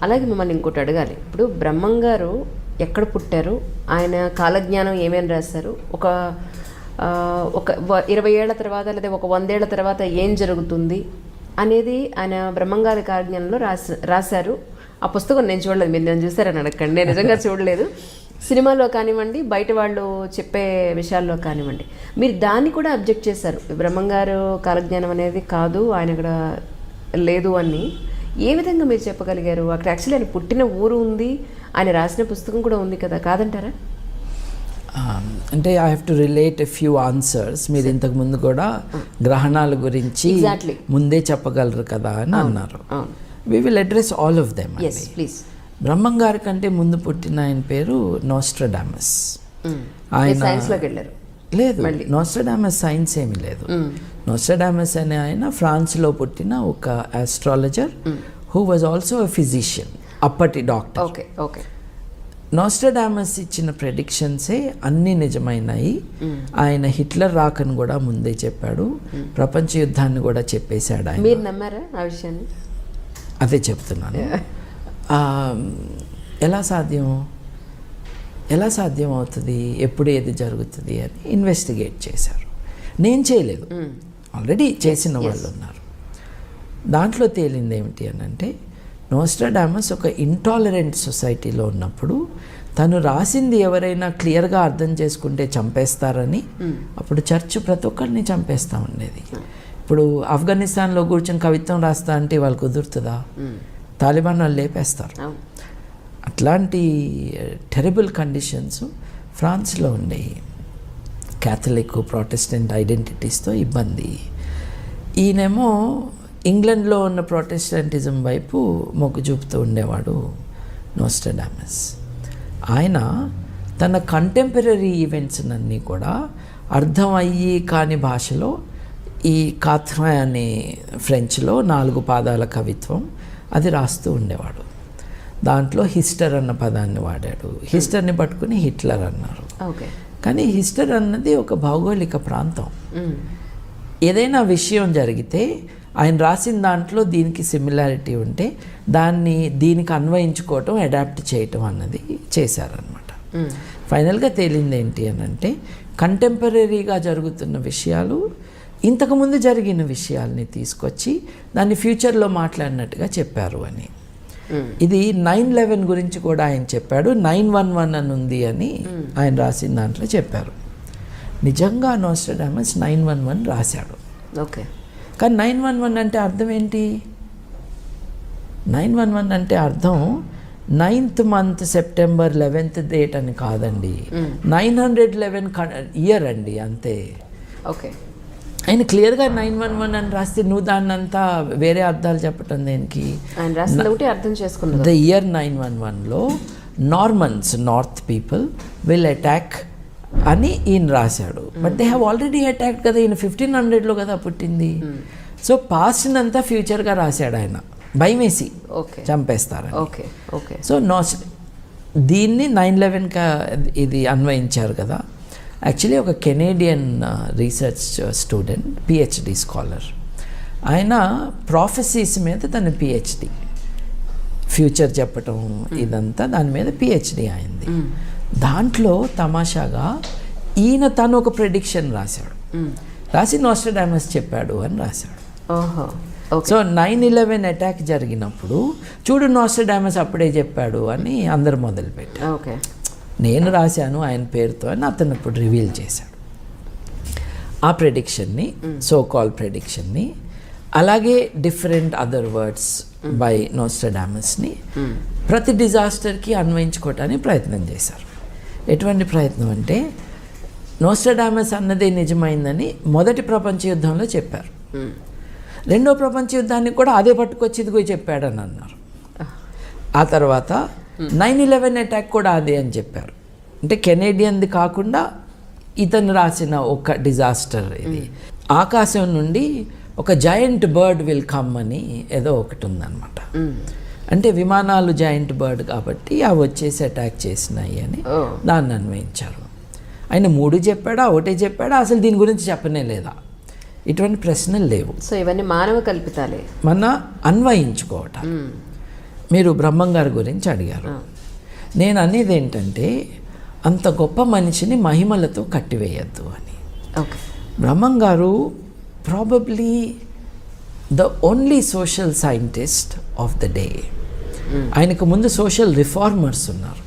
అలాగే మిమ్మల్ని ఇంకోటి అడగాలి. ఇప్పుడు బ్రహ్మం గారు ఎక్కడ పుట్టారు, ఆయన కాలజ్ఞానం ఏమేమి రాశారు, ఒక 20 ఏళ్ల తర్వాత లేదా ఒక 100 ఏళ్ల తర్వాత ఏం జరుగుతుంది అనేది ఆయన బ్రహ్మంగారి కాలజ్ఞానంలో రాశారు. ఆ పుస్తకం నేను చూడలేదు, మీరు నేను చూసారని అడగండి, నేను నిజంగా చూడలేదు. సినిమాలో కానివ్వండి, బయట వాళ్ళు చెప్పే విషయాల్లో కానివ్వండి, మీరు దాన్ని కూడా అబ్జెక్ట్ చేశారు. బ్రహ్మంగారు కాలజ్ఞానం అనేది కాదు, ఆయన ఇక్కడ లేదు అని. ఏ విధంగా మీరు చెప్పగలిగారు? అక్కడ యాక్చువల్లీ ఆయన పుట్టిన ఊరు ఉంది, ఆయన రాసిన పుస్తకం కూడా ఉంది కదా, కాదంటారా? అంటే I have to relate a few answers. మీరు ఇంతకు ముందు కూడా గ్రహణాల గురించి ముందే చెప్పగలరు కదా అని అన్నారు. We will address all of them. Please. Brahmam గారి కంటే ముందు పుట్టిన ఆయన పేరు నోస్ట్రాడామస్. ఆయన సైన్స్లోకి వెళ్ళారు? లేదు, నోస్ట్రాడామస్ సైన్స్ ఏమీ లేదు. నోస్ట్రాడామస్ అనే ఆయన ఫ్రాన్స్లో పుట్టిన ఒక astrologer who was also a physician, అప్పటి డాక్టర్. Okay okay. నోస్ట్రాడామస్ ఇచ్చిన ప్రెడిక్షన్సే అన్నీ నిజమైనాయి. ఆయన హిట్లర్ రాకను కూడా ముందే చెప్పాడు, ప్రపంచ యుద్ధాన్ని కూడా చెప్పేశాడు ఆయన. మీరు నమ్మారా ఆ విషయాన్ని? అదే చెప్తున్నాను. ఎలా సాధ్యం అవుతుంది, ఎప్పుడు ఏది జరుగుతుంది అని ఇన్వెస్టిగేట్ చేశారు. నేను చేయలేదు, ఆల్రెడీ చేసిన వాళ్ళు ఉన్నారు. దాంట్లో తేలింది ఏమిటి అని అంటే, నోస్ట్రాడామస్ ఒక ఇంటాలరెంట్ సొసైటీలో ఉన్నప్పుడు తను రాసింది ఎవరైనా క్లియర్గా అర్థం చేసుకుంటే చంపేస్తారని, అప్పుడు చర్చ్ ప్రతి ఒక్కరిని చంపేస్తూ ఉండేది. ఇప్పుడు ఆఫ్ఘనిస్తాన్లో కూర్చొని కవిత్వం రాస్తా అంటే వాళ్ళు కుదురుతుందా? తాలిబాన్ వాళ్ళు లేపేస్తారు. అట్లాంటి టెరబుల్ కండిషన్స్ ఫ్రాన్స్లో ఉండేవి. క్యాథలిక్ ప్రొటెస్టెంట్ ఐడెంటిటీస్తో ఇబ్బంది. ఈయనేమో ఇంగ్లాండ్లో ఉన్న ప్రొటెస్టెంటిజం వైపు మొగ్గు చూపుతూ ఉండేవాడు నోస్ట్రాడామస్. ఆయన తన కంటెంపరీ ఈవెంట్స్ అన్నీ కూడా అర్థం అయ్యి కాని భాషలో, ఈ కాథ్రా అనే ఫ్రెంచ్లో 4 పాదాల కవిత్వం అది రాస్తూ ఉండేవాడు. దాంట్లో హిస్టర్ అన్న పదాన్ని వాడాడు. హిస్టర్ని పట్టుకుని హిట్లర్ అన్నారు. కానీ హిస్టర్ అన్నది ఒక భౌగోళిక ప్రాంతం. ఏదైనా విషయం జరిగితే ఆయన రాసిన దాంట్లో దీనికి సిమిలారిటీ ఉంటే దాన్ని దీనికి అన్వయించుకోవటం, అడాప్ట్ చేయటం అన్నది చేశారనమాట. ఫైనల్గా తేలింది ఏంటి అని అంటే, కంటెంపరీగా జరుగుతున్న విషయాలు ఇంతకుముందు జరిగిన విషయాల్ని తీసుకొచ్చి దాన్ని ఫ్యూచర్లో మాట్లాడినట్టుగా చెప్పారు అని. ఇది 9/11 గురించి కూడా ఆయన చెప్పాడు. 911 అని ఉంది అని ఆయన రాసిన దాంట్లో చెప్పారు. నిజంగా నోస్ట్రాడామస్ 911 రాశాడు. ఓకే. కానీ 911 అంటే అర్థం ఏంటి? 911 అంటే అర్థం 9th month September 11th date అని కాదండి. 911 ఇయర్ అండి, అంతే. ఓకే. ఆయన క్లియర్గా 911 అని రాస్తే నువ్వు దాన్ని అంతా వేరే అర్థాలు చెప్పటం దేనికి? ఆయన రాసిన ఒకటి అర్థం చేసుకున్నాడు. ద ఇయర్ 911లో Normans, north people will attack అని ఈయన రాశాడు. But they have already attacked కదా, ఈయన 1500లో కదా పుట్టింది. సో పాస్ట్నంతా ఫ్యూచర్గా రాశాడు ఆయన, భయమేసి చంపేస్తారని. Okay okay. సో దీన్ని 9/11గా ఇది అన్వయించారు కదా. యాక్చువల్లీ ఒక Canadian research student, PhD scholar, ఆయన ప్రాఫెసీస్ మీద తన పిహెచ్డి, ఫ్యూచర్ చెప్పటం ఇదంతా దాని మీద పిహెచ్డి అయింది. దాంట్లో తమాషాగా ఈయన తను ఒక ప్రెడిక్షన్ రాశాడు. రాసి నోస్ట్రాడామస్ చెప్పాడు అని రాశాడు. సో 9/11 అటాక్ జరిగినప్పుడు చూడు నోస్ట్రాడామస్ అప్పుడే చెప్పాడు అని అందరు మొదలుపెట్టారు. నేను రాశాను ఆయన పేరుతో అని అతను ఇప్పుడు రివీల్ చేశాడు ఆ ప్రెడిక్షన్ని, సో కాల్ ప్రెడిక్షన్ని. అలాగే డిఫరెంట్ అదర్ వర్డ్స్ బై నోస్ట్రాడామస్ని ప్రతి డిజాస్టర్కి అన్వయించుకోవటానికి ప్రయత్నం చేశారు. ఎటువంటి ప్రయత్నం అంటే, నోస్ట్రాడామస్ అన్నదే నిజమైందని మొదటి ప్రపంచ యుద్ధంలో చెప్పారు. రెండో ప్రపంచ యుద్ధానికి కూడా అదే పట్టుకొచ్చి ఇదిగో చెప్పాడని అన్నారు. ఆ తర్వాత 9/11 అటాక్ కూడా అదే అని చెప్పారు. అంటే కెనేడియన్ది కాకుండా ఇతను రాసిన ఒక డిజాస్టర్ ఇది. ఆకాశం నుండి ఒక జాయింట్ బర్డ్ విల్ కమ్ అని ఏదో ఒకటి ఉందన్నమాట. అంటే విమానాలు జాయింట్ బర్డ్ కాబట్టి అవి వచ్చేసి అటాక్ చేసినాయి అని దాన్ని అన్వయించారు. ఆయన 3 చెప్పాడా, 1 చెప్పాడా, అసలు దీని గురించి చెప్పనే లేదా? ఇటువంటి ప్రశ్నలు లేవు. సో ఇవన్నీ మానవ కల్పితాలే, మన అన్వయించుకోవటం. మీరు బ్రహ్మం గారి గురించి అడిగారు. నేను అనేది ఏంటంటే అంత గొప్ప మనిషిని మహిమలతో కట్టివేయద్దు అని. ఓకే. బ్రహ్మం గారు probably the only social scientist of the day. ఆయనకు ముందు సోషల్ రిఫార్మర్స్ ఉన్నారు.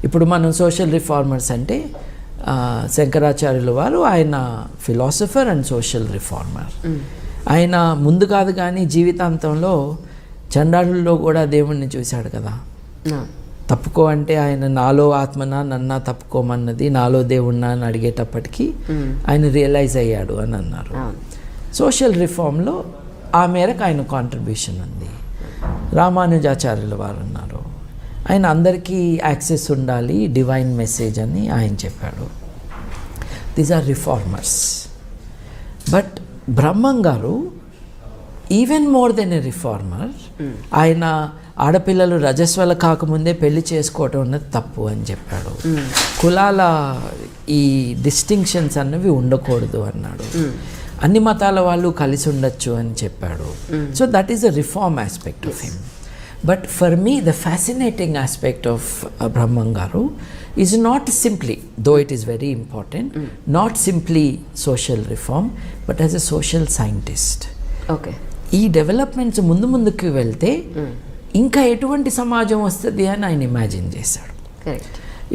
ఇప్పుడు మనం సోషల్ రిఫార్మర్స్ అంటే శంకరాచార్యుల వారు ఆయన ఫిలాసఫర్ అండ్ సోషల్ రిఫార్మర్. ఆయన ముందు కాదు కానీ జీవితాంతంలో చండాలుల్లో కూడా దేవుణ్ణి చూశాడు కదా. తప్పుకో అంటే ఆయన నాలో ఆత్మనా నన్నా తప్పుకోమన్నది, నాలో దేవుణ్ణా అని అడిగేటప్పటికీ ఆయన రియలైజ్ అయ్యాడు అని అన్నారు. సోషల్ రిఫార్మ్లో ఆ మేరకు ఆయన కాంట్రిబ్యూషన్ ఉంది. రామానుజాచార్యుల వారు ఉన్నారు. ఆయన అందరికీ యాక్సెస్ ఉండాలి, డివైన్ మెసేజ్ అని ఆయన చెప్పాడు. These are reformers. But Brahmam గారు even more than a reformer. ఆయన ఆడపిల్లలు రజస్వల కాకముందే పెళ్లి చేసుకోవటం అన్నది తప్పు అని చెప్పాడు. కులాల ఈ డిస్టింక్షన్స్ అన్నవి ఉండకూడదు అన్నాడు. అన్ని మతాల వాళ్ళు కలిసి ఉండొచ్చు అని చెప్పాడు. So that is the reform aspect of him. But for me, the fascinating aspect of Brahman Garu is not simply, though it is very important, not simply social reform, but as a social scientist. Okay. ఈ developments ముందుకు వెళ్తే ఇంకా ఎటువంటి సమాజం వస్తుంది అని ఆయన imagine చేశాడు.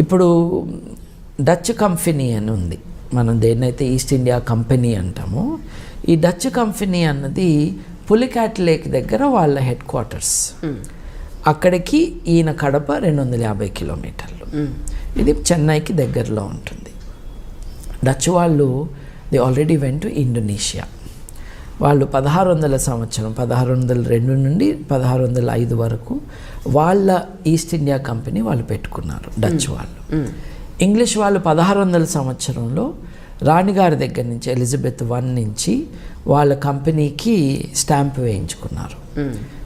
ఇప్పుడు డచ్ కంపెనీ అని ఉంది. మనం దేన్నైతే ఈస్ట్ ఇండియా కంపెనీ అంటామో, ఈ డచ్ కంపెనీ అన్నది పులికాట్ లేక్ దగ్గర వాళ్ళ హెడ్ క్వార్టర్స్. అక్కడికి ఈయన కడప 250 కిలోమీటర్లు. ఇది చెన్నైకి దగ్గరలో ఉంటుంది. డచ్ వాళ్ళు they already went to Indonesia. వాళ్ళు 1600 సంవత్సరం 1602 నుండి 1605 వరకు వాళ్ళ ఈస్ట్ ఇండియా కంపెనీ వాళ్ళు పెట్టుకున్నారు డచ్ వాళ్ళు. ఇంగ్లీష్ వాళ్ళు 1600 సంవత్సరంలో రాణిగారి దగ్గర నుంచి ఎలిజబెత్ I నుంచి వాళ్ళ కంపెనీకి స్టాంప్ వేయించుకున్నారు.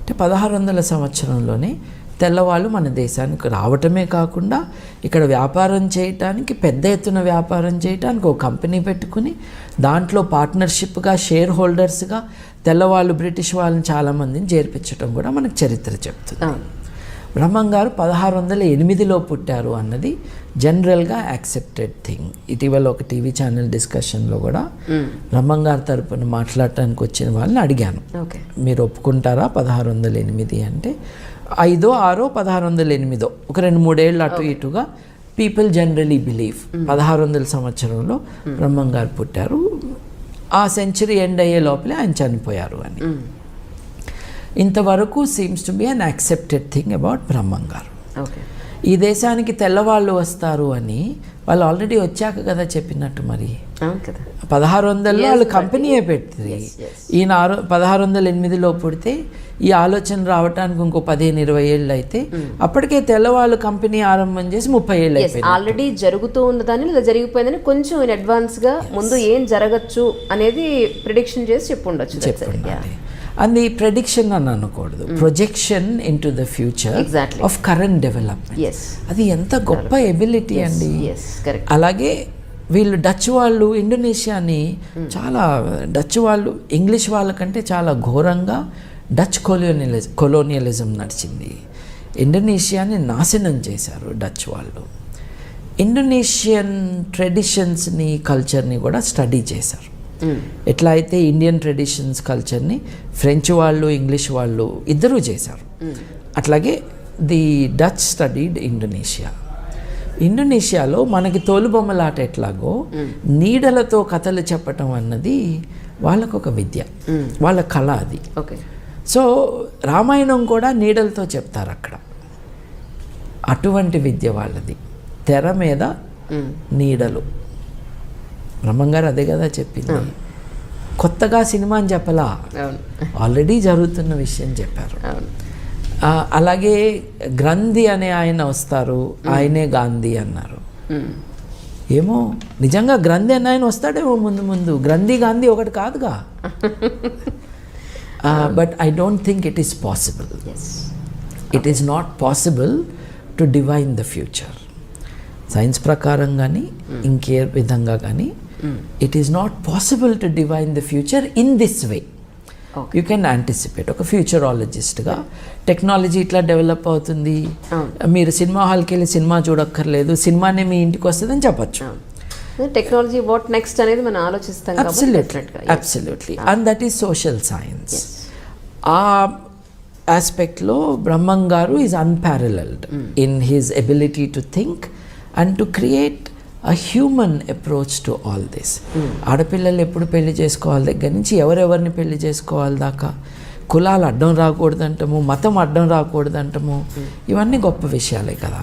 అంటే 1600 సంవత్సరంలోనే తెల్లవాళ్ళు మన దేశానికి రావటమే కాకుండా ఇక్కడ వ్యాపారం చేయటానికి, పెద్ద ఎత్తున వ్యాపారం చేయటానికి ఒక కంపెనీ పెట్టుకుని దాంట్లో పార్ట్నర్షిప్గా షేర్ హోల్డర్స్గా తెల్లవాళ్ళు బ్రిటిష్ వాళ్ళని చాలామందిని చేర్పించడం కూడా మనకు చరిత్ర చెప్తుంది. బ్రహ్మం గారు 1608లో పుట్టారు అన్నది జనరల్గా యాక్సెప్టెడ్ థింగ్. ఇటీవల ఒక టీవీ ఛానల్ డిస్కషన్లో కూడా బ్రహ్మం గారి తరపున మాట్లాడటానికి వచ్చిన వాళ్ళని అడిగాను, మీరు ఒప్పుకుంటారా 1608 అంటే 5, 6, 1608 ఒక 2-3 ఏళ్ళు అటు ఇటుగా పీపుల్ జనరలీ బిలీవ్ 1600 సంవత్సరంలో బ్రహ్మం గారు పుట్టారు, ఆ సెంచరీ ఎండ్ అయ్యే లోపలే ఆయన చనిపోయారు అని. ఇంతవరకు seems to be an accepted thing about Brahmam గారు. ఈ దేశానికి తెల్లవాళ్ళు వస్తారు అని వాళ్ళు ఆల్రెడీ వచ్చాక కదా చెప్పినట్టు. మరి 1600లో వాళ్ళు కంపెనీయే పెట్టింది. ఈయన 1608లో పుడితే ఈ ఆలోచన రావడానికి ఇంకో 15-20 ఏళ్ళు అయితే అప్పటికే తెల్లవాళ్ళు కంపెనీ ఆరంభం చేసి 30 ఏళ్ళు అయిపోయింది. ఆల్రెడీ జరుగుతూ ఉన్నదాన్ని లేదా జరిగిపోయిందని కొంచెం ఇన్ అడ్వాన్స్గా ముందు ఏం జరగచ్చు అనేది ప్రిడిక్షన్ చేసి చెప్పుండొచ్చు. అది ప్రెడిక్షన్ అని అనకూడదు, projection in to the future of current development. అది ఎంత గొప్ప ఎబిలిటీ అండి. అలాగే వీళ్ళు డచ్ వాళ్ళు ఇండోనేషియాని చాలా, డచ్ వాళ్ళు ఇంగ్లీష్ వాళ్ళకంటే చాలా ఘోరంగా డచ్ కొలోనియలిజం నడిచింది. ఇండోనేషియాని నాశనం చేశారు డచ్ వాళ్ళు. ఇండోనేషియన్ ట్రెడిషన్స్ని, కల్చర్ని కూడా స్టడీ చేశారు. ఎట్లా అయితే ఇండియన్ ట్రెడిషన్స్ కల్చర్ని ఫ్రెంచ్ వాళ్ళు, ఇంగ్లీష్ వాళ్ళు ఇద్దరూ చేశారు, అట్లాగే ది డచ్ స్టడీడ్ ఇండోనేషియా. ఇండోనేషియాలో మనకి తోలుబొమ్మలాట ఎట్లాగో నీడలతో కథలు చెప్పటం అన్నది వాళ్ళకు ఒక విద్య, వాళ్ళ కళ అది. సో రామాయణం కూడా నీడలతో చెప్తారు అక్కడ. అటువంటి విద్య వాళ్ళది. తెర మీద నీడలు. బ్రహ్మంగారు అదే కదా చెప్పింది. కొత్తగా సినిమా అని చెప్పలా, ఆల్రెడీ జరుగుతున్న విషయం చెప్పారు. అలాగే గ్రంథి అనే ఆయన వస్తారు, ఆయనే గాంధీ అన్నారు. ఏమో నిజంగా గ్రంథి అనే ఆయన వస్తాడేమో ముందు. గ్రంథి గాంధీ ఒకటి కాదుగా. But I don't think it is possible. It is not possible to divine the future. Science ప్రకారం కానీ ఇంకే విధంగా కానీ it is not possible to divine the future in this way. You can anticipate. ఒక ఫ్యూచరాలజిస్ట్గా టెక్నాలజీ ఇట్లా develop అవుతుంది, మీరు cinema హాల్కి వెళ్ళి సినిమా చూడక్కర్లేదు, సినిమానే మీ ఇంటికి వస్తుందని చెప్పచ్చు. టెక్నాలజీ వాట్ నెక్స్ట్ అనేది మనం ఆలోచిస్తాం. Absolutely. And that is social science. ఆ ఆస్పెక్ట్లో బ్రహ్మం గారు is unparalleled in his ability to think and to create a human approach to all this. ఆడపిల్లలు ఎప్పుడు పెళ్లి చేసుకోవాలి దగ్గర నుంచి ఎవరెవరిని పెళ్లి చేసుకోవాలి దాకా, కులాలు అడ్డం రాకూడదంటము, మతం అడ్డం రాకూడదంటము, ఇవన్నీ గొప్ప విషయాలే కదా.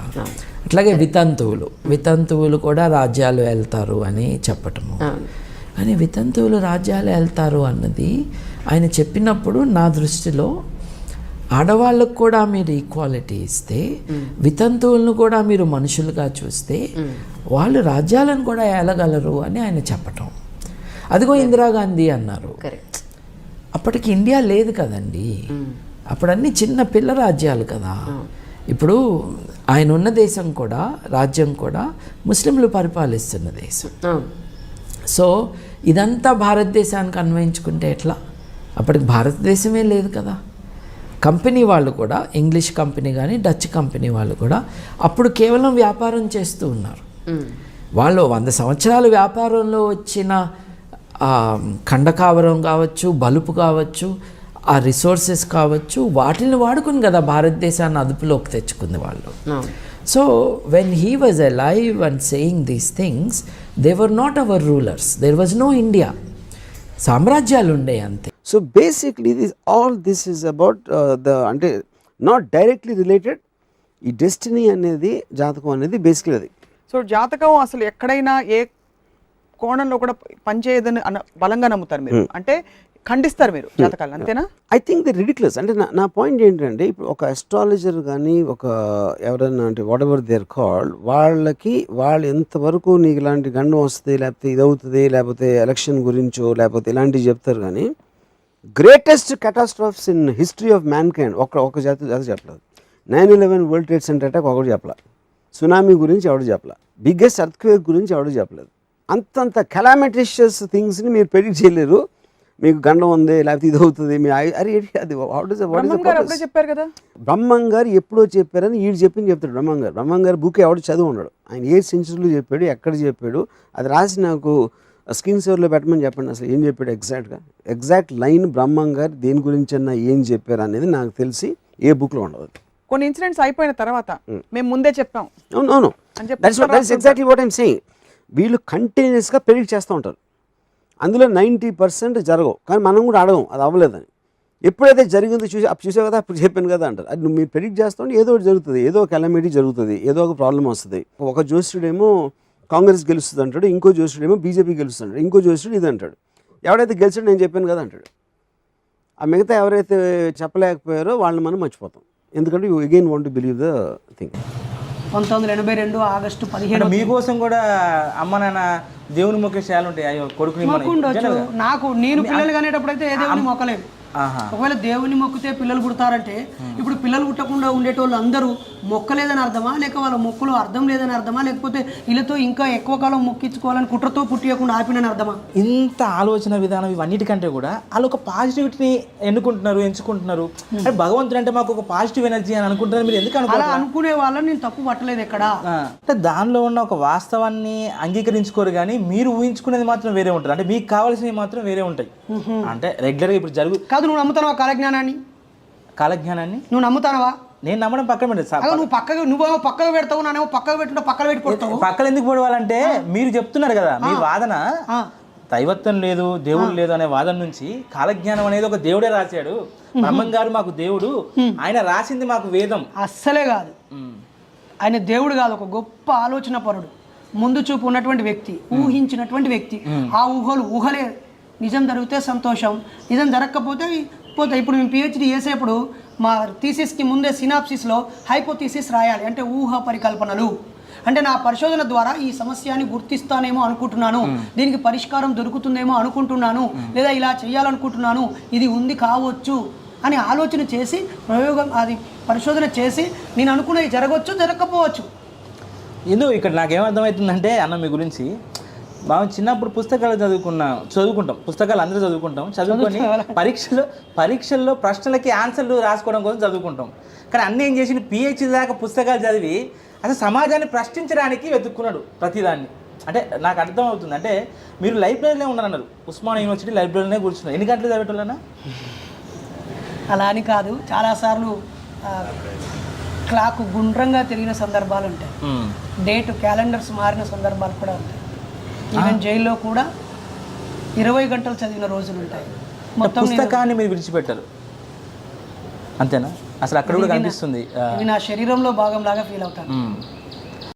అట్లాగే వితంతువులు కూడా రాజ్యాలు వెళ్తారు అని చెప్పటము. కానీ వితంతువులు రాజ్యాలు వెళ్తారు అన్నది ఆయన చెప్పినప్పుడు నా దృష్టిలో ఆడవాళ్ళకు కూడా మీరు ఈక్వాలిటీ ఇస్తే, వితంతువులను కూడా మీరు మనుషులుగా చూస్తే వాళ్ళు రాజ్యాలను కూడా ఏలగలరు అని ఆయన చెప్పటం. అదిగో ఇందిరాగాంధీ అన్నారు. అప్పటికి ఇండియా లేదు కదండి, అప్పుడు అన్ని చిన్న పిల్ల రాజ్యాలు కదా. ఇప్పుడు ఆయన ఉన్న దేశం కూడా, రాజ్యం కూడా ముస్లింలు పరిపాలిస్తున్న దేశం. సో ఇదంతా భారతదేశానికి అన్వయించుకుంటే ఎట్లా? అప్పటికి భారతదేశమే లేదు కదా. కంపెనీ వాళ్ళు కూడా, ఇంగ్లీష్ కంపెనీ కానీ డచ్ కంపెనీ వాళ్ళు కూడా అప్పుడు కేవలం వ్యాపారం చేస్తూ ఉన్నారు. వాళ్ళు 100 సంవత్సరాలు వ్యాపారంలో వచ్చిన ఖండకావరం కావచ్చు, బలుపు కావచ్చు, ఆ రిసోర్సెస్ కావచ్చు, వాటిని వాడుకుని కదా భారతదేశాన్ని అదుపులోకి తెచ్చుకుంది వాళ్ళు. So when he was alive and saying these things, they were not our rulers, there was no India. సామ్రాజ్యాలు ఉండే అంతే. So basically this is about అంటే నాట్ డైరెక్ట్లీ రిలేటెడ్. ఈ డెస్టినీ అనేది, జాతకం అనేది బేసిక్లీ అది. సో జాతకం అసలు ఎక్కడైనా ఏ కోణంలో కూడా పనిచేయదని బలంగా నమ్ముతారు మీరు, అంటే ఖండిస్తారు మీరు జాతకాలను, అంతేనా? I think the ridiculous. అంటే నా పాయింట్ ఏంటంటే, ఇప్పుడు ఒక అస్ట్రాలజర్ కానీ ఒక ఎవరైనా అంటే whatever they are called, వాళ్ళు ఎంతవరకు నీకు ఇలాంటి గండం వస్తుంది, లేకపోతే ఇది అవుతుంది, లేకపోతే ఎలక్షన్ గురించో లేకపోతే ఇలాంటివి చెప్తారు. కానీ greatest catastrophes in history of mankind ఒక జాతి చెప్పలేదు. 9/11 వరల్డ్ ట్రేడ్ సెంటర్ అటాక్ ఒకటి చెప్పలేదు, సునామీ గురించి ఎవడు చెప్పలేదు, బిగ్గెస్ట్ ఎర్త్క్వేక్ గురించి ఎవడు చెప్పలేదు. అంతంత కెలామిటిషియస్ థింగ్స్ని మీరు ప్రెడిక్ట్ చేయలేరు. మీకు గండం ఉంది, లేకపోతే ఇది అవుతుంది, మీ అది చెప్పారు కదా. బ్రహ్మం గారు ఎప్పుడో చెప్పారని వీడు చెప్తాడు. బ్రహ్మం గారు బుక్ ఎవడు చదువు ఉన్నాడు, ఆయన ఏ సెంచరీలో చెప్పాడు, ఎక్కడ చెప్పాడు, అది రాసి నాకు స్క్రీన్ సేవర్లో పెట్టమని చెప్పండి. అసలు ఏం చెప్పాడు ఎగ్జాక్ట్ లైన్ బ్రహ్మం గారు దేని గురించి అన్నా ఏం చెప్పారు అనేది నాకు తెలిసి ఏ బుక్లో ఉండదు. కొన్ని ఇన్సిడెంట్స్ అయిపోయిన తర్వాత మేము ముందే చెప్పాం. అవును, that's exactly what I'm saying. వీళ్ళు కంటిన్యూస్గా ప్రెడిక్ట్ చేస్తూ ఉంటారు. అందులో 90% జరగవు, కానీ మనం కూడా అడగం అది అవ్వలేదని. ఎప్పుడైతే జరిగిందో చూసే కదా, అప్పుడు చెప్పాను కదా అంటారు. అది మీరు ప్రెడిక్ట్ చేస్తుంటే ఏదో ఒకటి జరుగుతుంది, ఏదో ఒక కెలమిటీ జరుగుతుంది, ఏదో ఒక ప్రాబ్లం వస్తుంది. ఒక జ్యోతిష్యుడేమో కాంగ్రెస్ గెలుస్తుంది అంటాడు, ఇంకో జ్యోతిష్యుడేమో బీజేపీ గెలుస్తుంది అంటాడు, ఇంకో జ్యోతిష్యుడు ఇది అంటాడు. ఎవడైతే గెలిచాడో నేను చెప్పాను కదా అంటాడు. ఆ మిగతా ఎవరైతే చెప్పలేకపోయారో వాళ్ళని మనం మర్చిపోతాం, ఎందుకంటే you again want to believe the thing. 1982 August 17 మీకోసం కూడా అమ్మ నాన్న దేవుని మొక్కే చేయాలి ఉంటాయి. అయ్యో కొడుకుని నాకు నేను పిల్లలు కనేటప్పుడు అయితే ఏ దేవుని మొక్కలేదు. ఒకవేళ దేవుని మొక్కితే పిల్లలు పుడతారంటే, ఇప్పుడు పిల్లలు పుట్టకుండా ఉండేటోళ్ళు అందరూ మొక్కలేదని అర్థమా, లేక వాళ్ళ మొక్కలు అర్థం లేదని అర్థమా, లేకపోతే వీళ్ళతో ఇంకా ఎక్కువ కాలం మొక్కించుకోవాలని కుట్రతో పుట్టియకుండా ఆపినని అర్థమా? ఇంత ఆలోచన విధానం ఇవన్నిటికంటే కూడా వాళ్ళు ఒక పాజిటివిటీని ఎంచుకుంటున్నారు. అంటే భగవంతుడు అంటే మాకు ఒక పాజిటివ్ ఎనర్జీ అని అనుకుంటున్నారు. మీరు ఎందుకు అలా అనుకునే వాళ్ళని నేను తప్పు పట్టలేదు ఎక్కడ. అంటే దానిలో ఉన్న ఒక వాస్తవాన్ని అంగీకరించుకోరు, కానీ మీరు ఊహించుకునేది మాత్రం వేరే ఉంటుంది. అంటే మీకు కావాల్సినవి మాత్రం వేరే ఉంటాయి. అంటే రెగ్యులర్గా ఇప్పుడు కాదు. నువ్వు నమ్ముతావా కాలజ్ఞానాన్ని? నువ్వు నమ్ముతావా? నేను నమ్మడం పక్కన పెడతాను. నువ్వేమో పక్కకు పెడతావు, నానేమో పక్కకు పెట్టుకుంటా, పక్కన పెట్టుకుంటావు. పక్కన ఎందుకు పడవాలంటే మీరు చెప్తున్నారు కదా, మీ వాదన దైవత్వం లేదు, దేవుడు లేదు అనే వాదన నుంచి కాలజ్ఞానం అనేది ఒక దేవుడే రాశాడు, బ్రహ్మం గారు మాకు దేవుడు, ఆయన రాసింది మాకు వేదం. అస్సలే కాదు, ఆయన దేవుడు కాదు, ఒక గొప్ప ఆలోచన పరుడు, ముందు చూపు ఉన్నటువంటి వ్యక్తి, ఊహించినటువంటి వ్యక్తి. ఆ ఊహలే నిజం జరిగితే సంతోషం, నిజం జరగకపోతే పోతాయి. ఇప్పుడు మేము పిహెచ్డి చేసేప్పుడు మా థీసిస్కి ముందే సినాప్సిస్లో హైపోథీసిస్ రాయాలి, అంటే ఊహ పరికల్పనలు. అంటే నా పరిశోధన ద్వారా ఈ సమస్యని గుర్తిస్తానేమో అనుకుంటున్నాను, దీనికి పరిష్కారం దొరుకుతుందేమో అనుకుంటున్నాను, లేదా ఇలా చేయాలనుకుంటున్నాను, ఇది ఉంది కావచ్చు అని ఆలోచన చేసి ప్రయోగం అది పరిశోధన చేసి నేను అనుకున్నది జరగవచ్చు, జరగకపోవచ్చు. ఎందుకు ఇక్కడ నాకేమర్థమవుతుందంటే అన్న మీ గురించి మనం చిన్నప్పుడు పుస్తకాలు చదువుకుంటాం, పుస్తకాలు అందరూ చదువుకొని పరీక్షల్లో ప్రశ్నలకి ఆన్సర్లు రాసుకోవడం కోసం చదువుకుంటాం. కానీ అన్నీ ఏం చేసి పిహెచ్డి దాకా పుస్తకాలు చదివి అసలు సమాజాన్ని ప్రశ్నించడానికి వెతుక్కున్నాడు ప్రతిదాన్ని. అంటే నాకు అర్థం అవుతుంది, అంటే మీరు లైబ్రరీలో ఉన్నారన్నారు, ఉస్మానియా యూనివర్సిటీ లైబ్రరీలోనే కూర్చున్నారు. ఎన్ని గంటలు చదివేటోళ్ళనా? అలా అని కాదు, చాలాసార్లు క్లాక్ గుండ్రంగా తిరిగిన సందర్భాలు ఉంటాయి, డేట్ క్యాలెండర్స్ మారిన సందర్భాలు కూడా ఉంటాయి. ఈవెన్ జైల్లో కూడా 20 గంటలు చదివిన రోజులు ఉంటాయి. మొత్తం పుస్తకాన్ని మీరు విడిచిపెట్టారు అంతేనా? అసలు అక్కడ కూడా కనిపిస్తుంది ఇది నా శరీరంలో భాగంలాగా ఫీల్ అవుతాను.